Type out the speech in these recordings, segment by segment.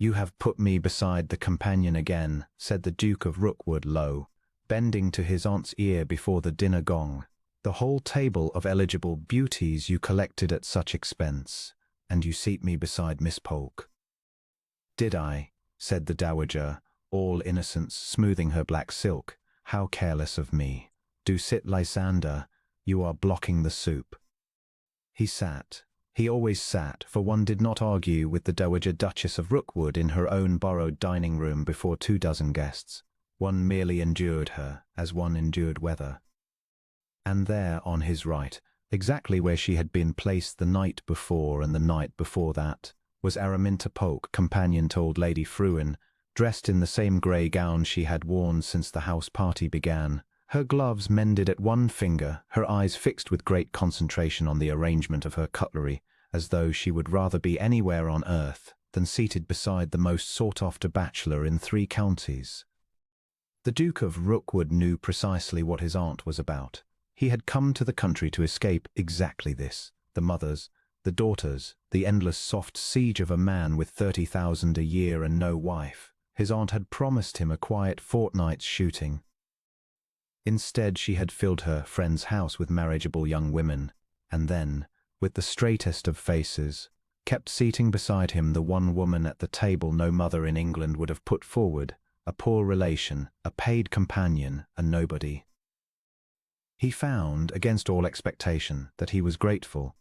"You have put me beside the companion again," said the Duke of Rookwood low, bending to his aunt's ear before the dinner gong. "The whole table of eligible beauties you collected at such expense, and you seat me beside Miss Polke." "Did I?" said the dowager, all innocence, smoothing her black silk. "How careless of me. Do sit, Lysander. You are blocking the soup." He sat. He always sat, for one did not argue with the Dowager Duchess of Rookwood in her own borrowed dining room before 24 guests. One merely endured her, as one endured weather. And there, on his right, exactly where she had been placed the night before and the night before that, was Araminta Polke, companion to old Lady Fruin, dressed in the same grey gown she had worn since the house party began, her gloves mended at one finger, her eyes fixed with great concentration on the arrangement of her cutlery, as though she would rather be anywhere on earth than seated beside the most sought-after bachelor in 3 counties. The Duke of Rookwood knew precisely what his aunt was about. He had come to the country to escape exactly this: the mothers, the daughters, the endless soft siege of a man with 30,000 a year and no wife. His aunt had promised him a quiet fortnight's shooting. Instead, she had filled her friend's house with marriageable young women, and then, with the straightest of faces, kept seating beside him the one woman at the table no mother in England would have put forward, a poor relation, a paid companion, a nobody. He found, against all expectation, that he was grateful.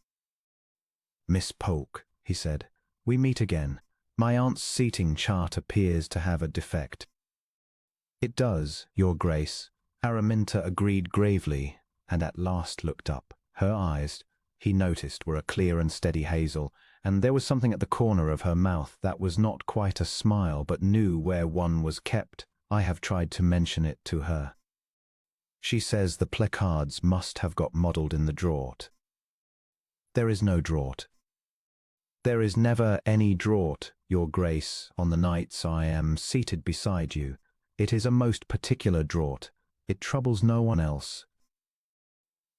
"Miss Polke," he said, "we meet again. My aunt's seating chart appears to have a defect." "It does, Your Grace," Araminta agreed gravely, and at last looked up. Her eyes, he noticed, were a clear and steady hazel, and there was something at the corner of her mouth that was not quite a smile but knew where one was kept. "I have tried to mention it to her. She says the placards must have got muddled in the draught." "There is no draught." "There is never any draught, Your Grace, on the nights I am seated beside you. It is a most particular draught. It troubles no one else."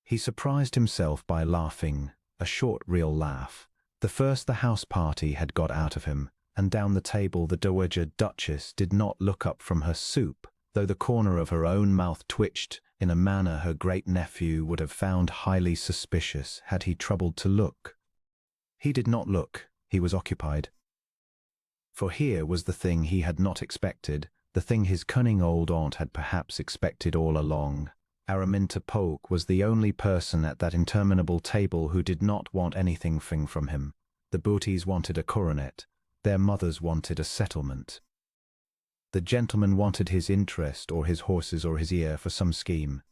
He surprised himself by laughing, a short real laugh, the first the house party had got out of him, and down the table the Dowager Duchess did not look up from her soup, though the corner of her own mouth twitched in a manner her great-nephew would have found highly suspicious had he troubled to look. He did not look, he was occupied. For here was the thing he had not expected, the thing his cunning old aunt had perhaps expected all along. Araminta Polke was the only person at that interminable table who did not want anything from him. The Booties wanted a coronet. Their mothers wanted a settlement. The gentleman wanted his interest or his horses or his ear for some scheme.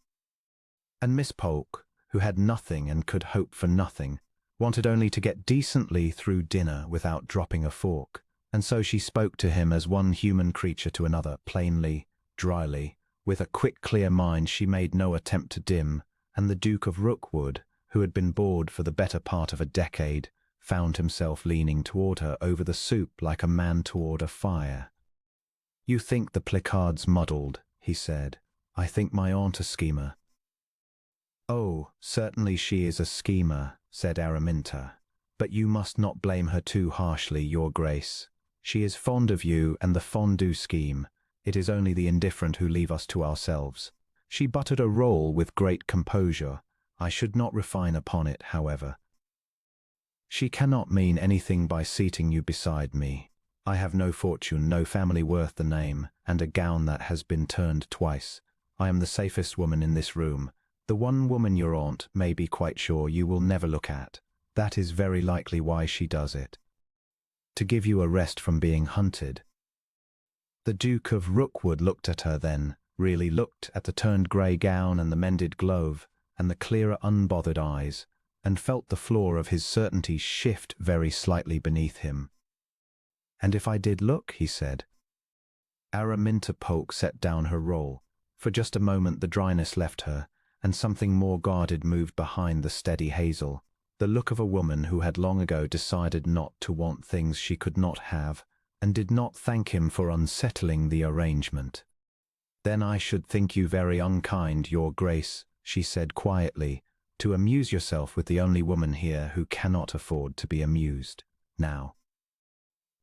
And Miss Polke, who had nothing and could hope for nothing, wanted only to get decently through dinner without dropping a fork. And so she spoke to him as one human creature to another, plainly, dryly. With a quick, clear mind she made no attempt to dim, and the Duke of Rookwood, who had been bored for the better part of a decade, found himself leaning toward her over the soup like a man toward a fire. "You think the placards muddled," he said. "I think my aunt a schemer." "Oh, certainly she is a schemer," said Araminta. "But you must not blame her too harshly, Your Grace. She is fond of you and the fondue scheme. It is only the indifferent who leave us to ourselves. She buttered a roll with great composure. I should not refine upon it, however. She cannot mean anything by seating you beside me. I have no fortune, no family worth the name, and a gown that has been turned twice. I am the safest woman in this room, the one woman your aunt may be quite sure you will never look at. That is very likely why she does it. To give you a rest from being hunted." The Duke of Rookwood looked at her then, really looked at the turned grey gown and the mended glove, and the clearer unbothered eyes, and felt the floor of his certainty shift very slightly beneath him. "And if I did look?" he said. Araminta Polke set down her roll. For just a moment the dryness left her, and something more guarded moved behind the steady hazel. The look of a woman who had long ago decided not to want things she could not have, and did not thank him for unsettling the arrangement. "Then I should think you very unkind, Your Grace," she said quietly, "to amuse yourself with the only woman here who cannot afford to be amused. Now,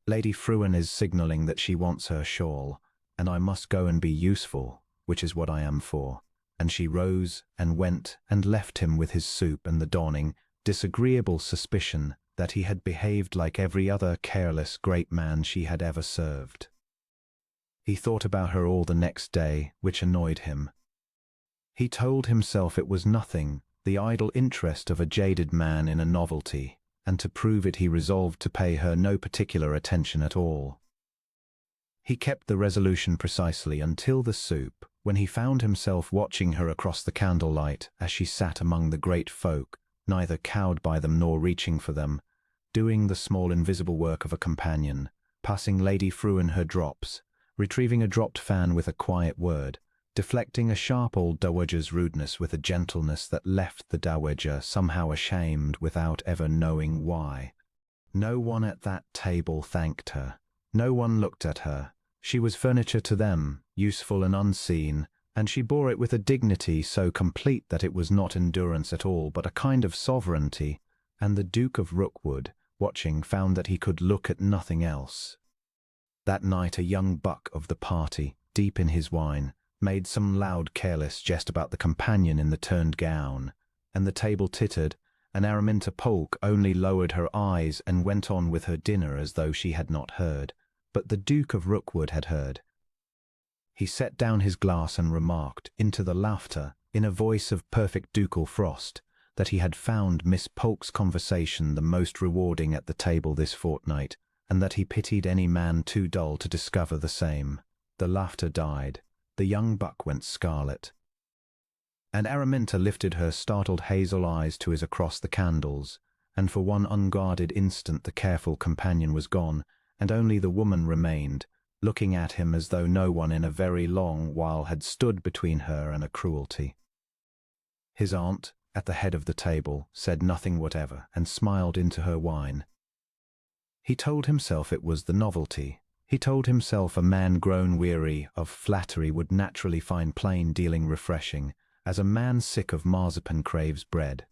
Lady Fruin is signalling that she wants her shawl, and I must go and be useful, which is what I am for. And she rose and went and left him with his soup and the dawning, disagreeable suspicion that he had behaved like every other careless great man she had ever served. He thought about her all the next day, which annoyed him. He told himself it was nothing, the idle interest of a jaded man in a novelty, and to prove it he resolved to pay her no particular attention at all. He kept the resolution precisely until the soup, when he found himself watching her across the candlelight as she sat among the great folk, neither cowed by them nor reaching for them, doing the small invisible work of a companion, passing Lady Fruin her drops, retrieving a dropped fan with a quiet word, deflecting a sharp old dowager's rudeness with a gentleness that left the dowager somehow ashamed without ever knowing why. No one at that table thanked her. No one looked at her. She was furniture to them, useful and unseen, and she bore it with a dignity so complete that it was not endurance at all, but a kind of sovereignty, and the Duke of Rookwood, watching, found that he could look at nothing else. That night a young buck of the party, deep in his wine, made some loud careless jest about the companion in the turned gown, and the table tittered, and Araminta Polke only lowered her eyes and went on with her dinner as though she had not heard. But the Duke of Rookwood had heard. He set down his glass and remarked, into the laughter, in a voice of perfect ducal frost, that he had found Miss Polke's conversation the most rewarding at the table this fortnight, and that he pitied any man too dull to discover the same. The laughter died. The young buck went scarlet. And Araminta lifted her startled hazel eyes to his across the candles, and for one unguarded instant the careful companion was gone, and only the woman remained, looking at him as though no one in a very long while had stood between her and a cruelty. His aunt, at the head of the table, said nothing whatever, and smiled into her wine. He told himself it was the novelty. He told himself a man grown weary of flattery would naturally find plain dealing refreshing, as a man sick of marzipan craves bread.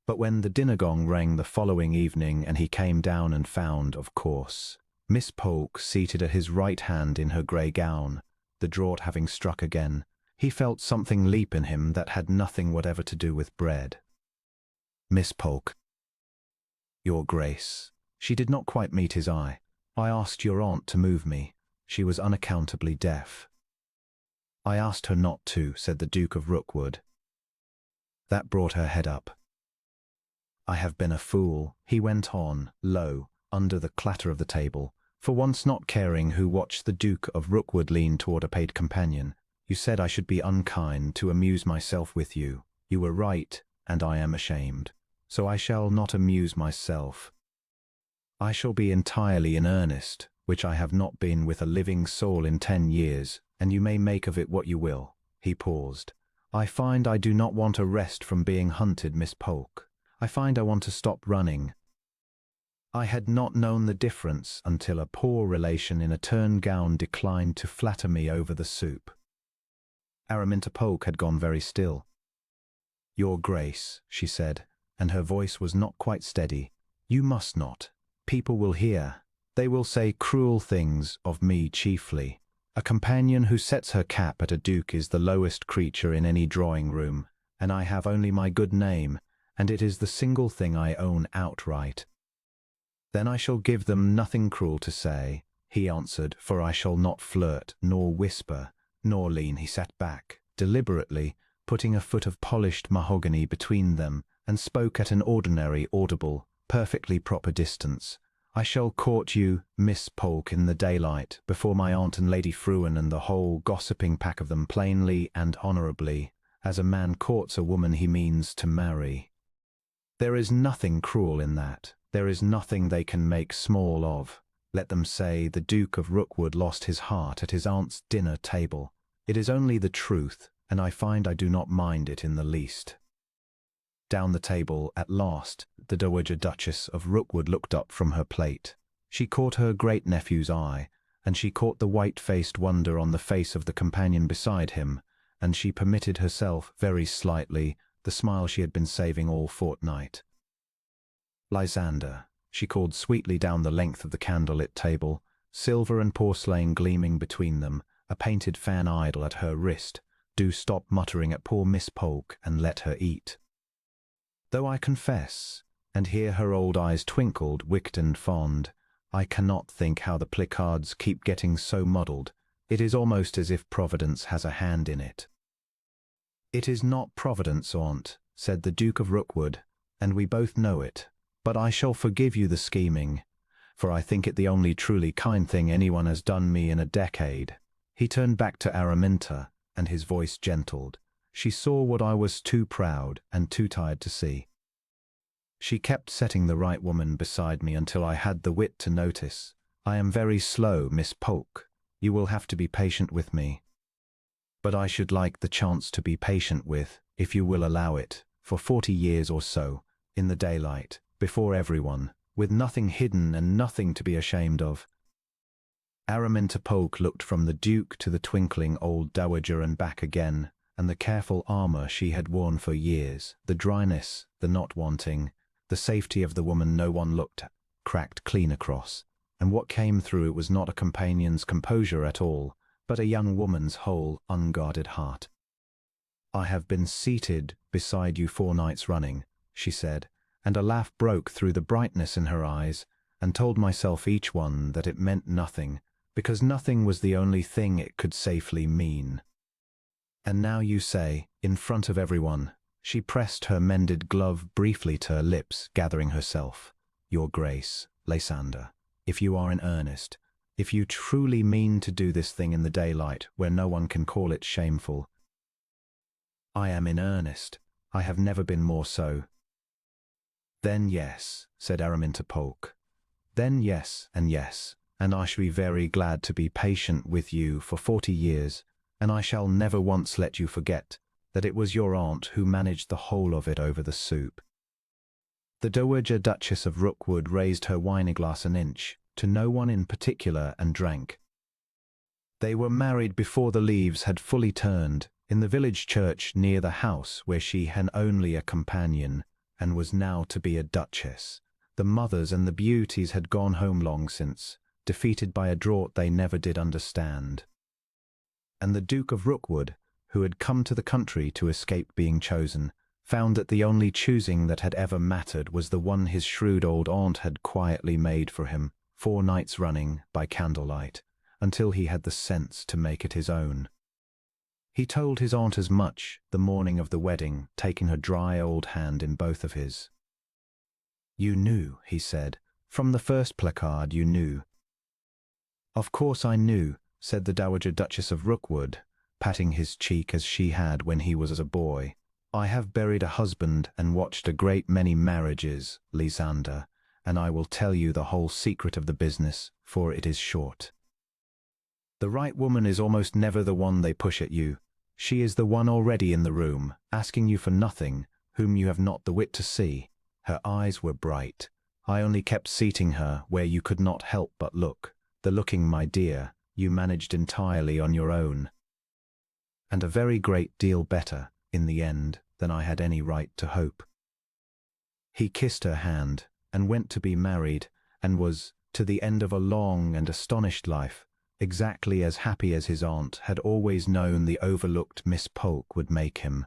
But when the dinner gong rang the following evening and he came down and found, of course, Miss Polke seated at his right hand in her grey gown, the draught having struck again, he felt something leap in him that had nothing whatever to do with bread. Miss Polke. Your Grace. She did not quite meet his eye. I asked your aunt to move me. She was unaccountably deaf. I asked her not to, said the Duke of Rookwood. That brought her head up. I have been a fool, he went on, low, under the clatter of the table, for once not caring who watched the Duke of Rookwood lean toward a paid companion. You said I should be unkind to amuse myself with you. You were right, and I am ashamed. So I shall not amuse myself. I shall be entirely in earnest, which I have not been with a living soul in 10 years, and you may make of it what you will. He paused. I find I do not want a rest from being hunted, Miss Polke. I find I want to stop running. I had not known the difference until a poor relation in a turned gown declined to flatter me over the soup. Araminta Polke had gone very still. Your Grace, she said, and her voice was not quite steady, you must not. People will hear. They will say cruel things of me chiefly. A companion who sets her cap at a duke is the lowest creature in any drawing-room, and I have only my good name, and it is the single thing I own outright. Then I shall give them nothing cruel to say, he answered, for I shall not flirt, nor whisper, nor lean. He sat back, deliberately, putting a foot of polished mahogany between them, and spoke at an ordinary, audible, perfectly proper distance. I shall court you, Miss Polke, in the daylight, before my aunt and Lady Fruin and the whole gossiping pack of them, plainly and honourably, as a man courts a woman he means to marry. There is nothing cruel in that. There is nothing they can make small of. Let them say the Duke of Rookwood lost his heart at his aunt's dinner table. It is only the truth, and I find I do not mind it in the least. Down the table, at last, the Dowager Duchess of Rookwood looked up from her plate. She caught her great-nephew's eye, and she caught the white-faced wonder on the face of the companion beside him, and she permitted herself, very slightly, the smile she had been saving all fortnight. Lysander, she called sweetly down the length of the candlelit table, silver and porcelain gleaming between them, a painted fan idol at her wrist. Do stop muttering at poor Miss Polke and let her eat. Though I confess, and here her old eyes twinkled, wicked and fond, I cannot think how the placards keep getting so muddled. It is almost as if Providence has a hand in it. It is not Providence, aunt, said the Duke of Rookwood, and we both know it, but I shall forgive you the scheming, for I think it the only truly kind thing anyone has done me in a decade. He turned back to Araminta, and his voice gentled. She saw what I was too proud and too tired to see. She kept setting the right woman beside me until I had the wit to notice. I am very slow, Miss Polke. You will have to be patient with me. But I should like the chance to be patient with, if you will allow it, for 40 years or so, in the daylight, before everyone, with nothing hidden and nothing to be ashamed of. Araminta Polke looked from the Duke to the twinkling old dowager and back again, and the careful armour she had worn for years, the dryness, the not wanting, the safety of the woman no one looked at, cracked clean across, and what came through it was not a companion's composure at all, but a young woman's whole, unguarded heart. I have been seated beside you 4 nights running, she said, and a laugh broke through the brightness in her eyes, and told myself each one that it meant nothing, because nothing was the only thing it could safely mean. And now you say, in front of everyone, she pressed her mended glove briefly to her lips, gathering herself, Your Grace, Lysander, if you are in earnest, if you truly mean to do this thing in the daylight where no one can call it shameful. I am in earnest. I have never been more so. Then yes, said Araminta Polke. Then yes, and I shall be very glad to be patient with you for 40 years, and I shall never once let you forget that it was your aunt who managed the whole of it over the soup. The Dowager Duchess of Rookwood raised her wineglass an inch, to no one in particular, and drank. They were married before the leaves had fully turned, in the village church near the house where she had only a companion, and was now to be a duchess. The mothers and the beauties had gone home long since, defeated by a draught they never did understand. And the Duke of Rookwood, who had come to the country to escape being chosen, found that the only choosing that had ever mattered was the one his shrewd old aunt had quietly made for him, 4 nights running, by candlelight, until he had the sense to make it his own. He told his aunt as much the morning of the wedding, taking her dry old hand in both of his. You knew, he said. From the first placard you knew. Of course I knew, said the Dowager Duchess of Rookwood, patting his cheek as she had when he was a boy. I have buried a husband and watched a great many marriages, Lysander, and I will tell you the whole secret of the business, for it is short. The right woman is almost never the one they push at you. She is the one already in the room, asking you for nothing, whom you have not the wit to see. Her eyes were bright. I only kept seating her where you could not help but look. The looking, my dear, you managed entirely on your own. And a very great deal better, in the end, than I had any right to hope. He kissed her hand, and went to be married, and was, to the end of a long and astonished life, exactly as happy as his aunt had always known the overlooked Miss Polke would make him.